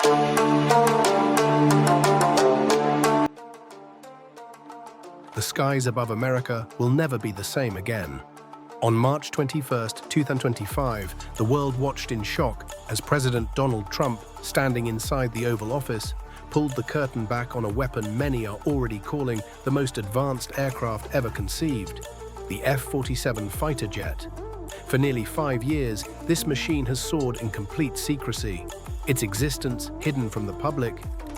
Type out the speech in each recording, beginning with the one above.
The skies above America will never be the same again. On March 21, 2025, the world watched in shock as President Donald Trump, standing inside the Oval Office, pulled the curtain back on a weapon many are already calling the most advanced aircraft ever conceived, the F-47 fighter jet. For nearly 5 years, this machine has soared in complete secrecy, its existence hidden from the public,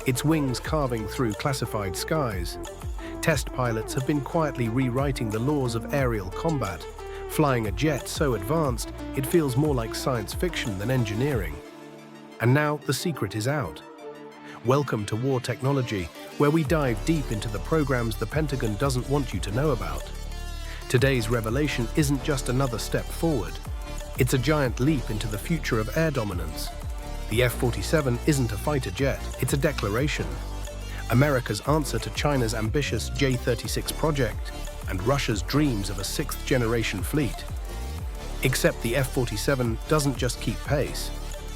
its wings carving through classified skies. Test pilots have been quietly rewriting the laws of aerial combat, flying a jet so advanced it feels more like science fiction than engineering. And now the secret is out. Welcome to War Technology, where we dive deep into the programs the Pentagon doesn't want you to know about. Today's revelation isn't just another step forward. It's a giant leap into the future of air dominance. The F-47 isn't a fighter jet, it's a declaration. America's answer to China's ambitious J-36 project and Russia's dreams of a sixth-generation fleet. Except the F-47 doesn't just keep pace.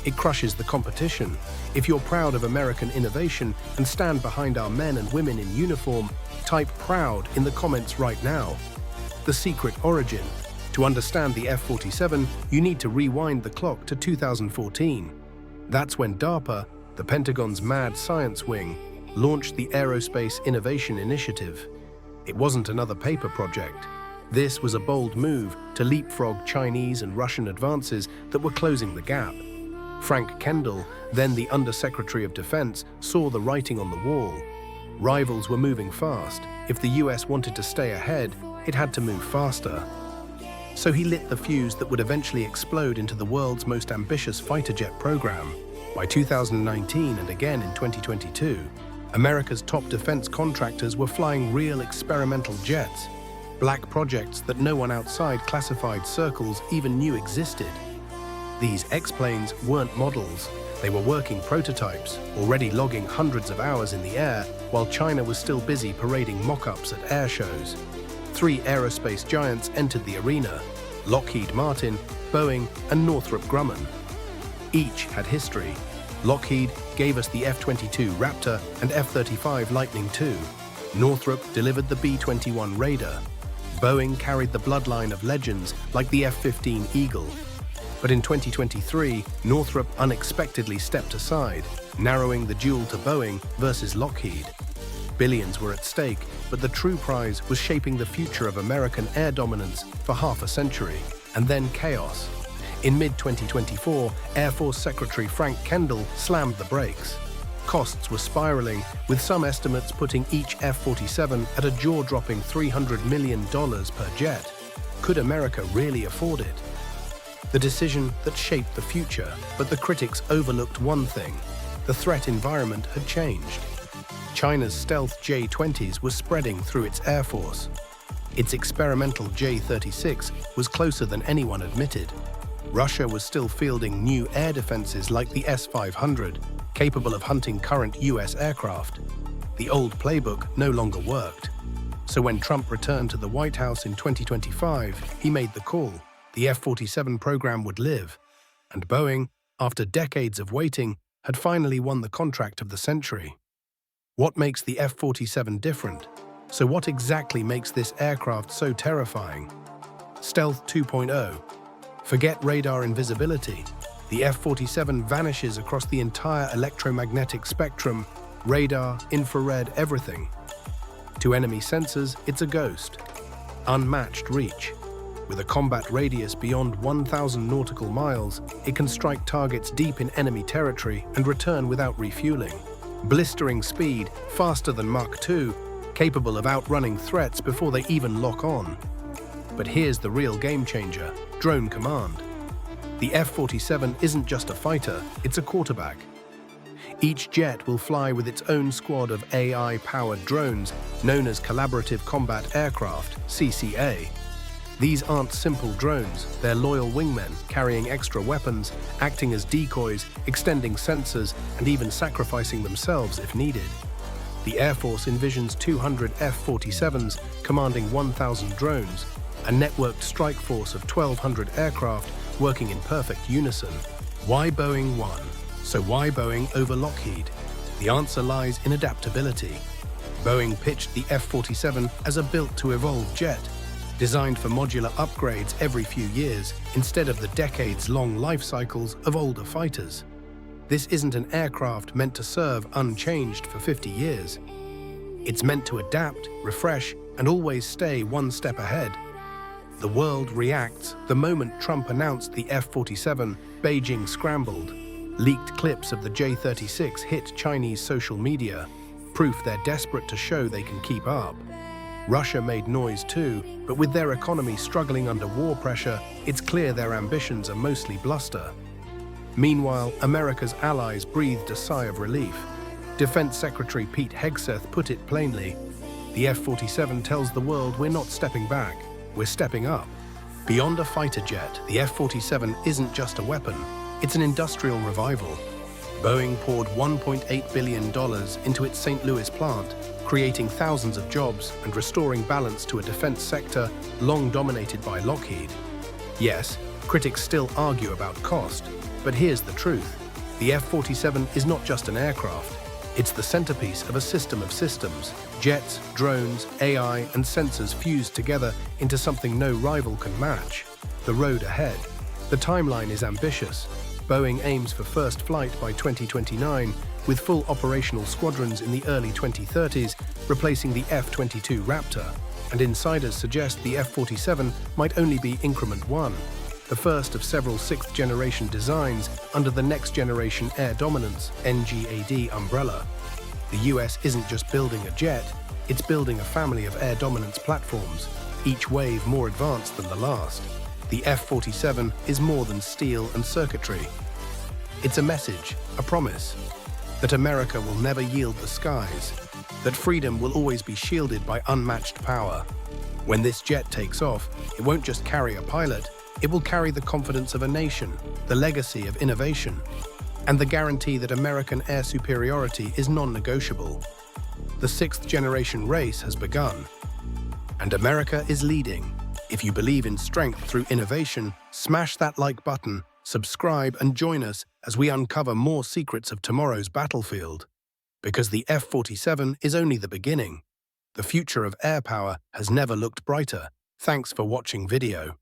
It crushes the competition. If you're proud of American innovation and stand behind our men and women in uniform, type "proud" in the comments right now. The secret origin. To understand the F-47, you need to rewind the clock to 2014. That's when DARPA, the Pentagon's mad science wing, launched the Aerospace Innovation Initiative. It wasn't another paper project. This was a bold move to leapfrog Chinese and Russian advances that were closing the gap. Frank Kendall, then the Undersecretary of Defense, saw the writing on the wall. Rivals were moving fast. If the US wanted to stay ahead, it had to move faster. So he lit the fuse that would eventually explode into the world's most ambitious fighter jet program. By 2019 and again in 2022, America's top defense contractors were flying real experimental jets, black projects that no one outside classified circles even knew existed. These X-planes weren't models, they were working prototypes, already logging hundreds of hours in the air, while China was still busy parading mock-ups at air shows. 3 aerospace giants entered the arena: Lockheed Martin, Boeing, and Northrop Grumman. Each had history. Lockheed gave us the F-22 Raptor and F-35 Lightning II. Northrop delivered the B-21 Raider. Boeing carried the bloodline of legends like the F-15 Eagle. But in 2023, Northrop unexpectedly stepped aside, narrowing the duel to Boeing versus Lockheed. Billions were at stake, but the true prize was shaping the future of American air dominance for half a century. And then chaos. In mid-2024, Air Force Secretary Frank Kendall slammed the brakes. Costs were spiraling, with some estimates putting each F-47 at a jaw-dropping $300 million per jet. Could America really afford it? The decision that shaped the future, but the critics overlooked one thing: the threat environment had changed. China's stealth J-20s was spreading through its air force. Its experimental J-36 was closer than anyone admitted. Russia was still fielding new air defenses like the S-500, capable of hunting current US aircraft. The old playbook no longer worked. So when Trump returned to the White House in 2025, he made the call. The F-47 program would live. And Boeing, after decades of waiting, had finally won the contract of the century. What makes the F-47 different? So what exactly makes this aircraft so terrifying? Stealth 2.0. Forget radar invisibility. The F-47 vanishes across the entire electromagnetic spectrum: radar, infrared, everything. To enemy sensors, it's a ghost. Unmatched reach. With a combat radius beyond 1,000 nautical miles, it can strike targets deep in enemy territory and return without refueling. Blistering speed, faster than Mach 2, capable of outrunning threats before they even lock on. But here's the real game changer: drone command. The F-47 isn't just a fighter, it's a quarterback. Each jet will fly with its own squad of AI-powered drones, known as Collaborative Combat Aircraft, CCA. These aren't simple drones, they're loyal wingmen, carrying extra weapons, acting as decoys, extending sensors, and even sacrificing themselves if needed. The Air Force envisions 200 F-47s commanding 1,000 drones, a networked strike force of 1,200 aircraft working in perfect unison. Why Boeing won? So why Boeing over Lockheed? The answer lies in adaptability. Boeing pitched the F-47 as a built-to-evolve jet, designed for modular upgrades every few years instead of the decades-long life cycles of older fighters. This isn't an aircraft meant to serve unchanged for 50 years. It's meant to adapt, refresh, and always stay one step ahead. The world reacts the moment Trump announced the F-47. Beijing scrambled. Leaked clips of the J-36 hit Chinese social media, proof they're desperate to show they can keep up. Russia made noise too, but with their economy struggling under war pressure, it's clear their ambitions are mostly bluster. Meanwhile, America's allies breathed a sigh of relief. Defense Secretary Pete Hegseth put it plainly, the F-47 tells the world we're not stepping back, we're stepping up. Beyond a fighter jet, the F-47 isn't just a weapon, it's an industrial revival. Boeing poured $1.8 billion into its St. Louis plant, creating thousands of jobs and restoring balance to a defense sector long dominated by Lockheed. Yes, critics still argue about cost, but here's the truth. The F-47 is not just an aircraft. It's the centerpiece of a system of systems. Jets, drones, AI, and sensors fused together into something no rival can match. The road ahead. The timeline is ambitious. Boeing aims for first flight by 2029, with full operational squadrons in the early 2030s, replacing the F-22 Raptor. And insiders suggest the F-47 might only be Increment 1, the first of several sixth-generation designs under the Next Generation Air Dominance (NGAD) umbrella. The US isn't just building a jet, it's building a family of air dominance platforms, each wave more advanced than the last. The F-47 is more than steel and circuitry. It's a message, a promise, that America will never yield the skies, that freedom will always be shielded by unmatched power. When this jet takes off, it won't just carry a pilot, it will carry the confidence of a nation, the legacy of innovation, and the guarantee that American air superiority is non-negotiable. The sixth-generation race has begun, and America is leading. If you believe in strength through innovation, smash that like button, subscribe, and join us as we uncover more secrets of tomorrow's battlefield. Because the F-47 is only the beginning. The future of air power has never looked brighter. Thanks for watching video.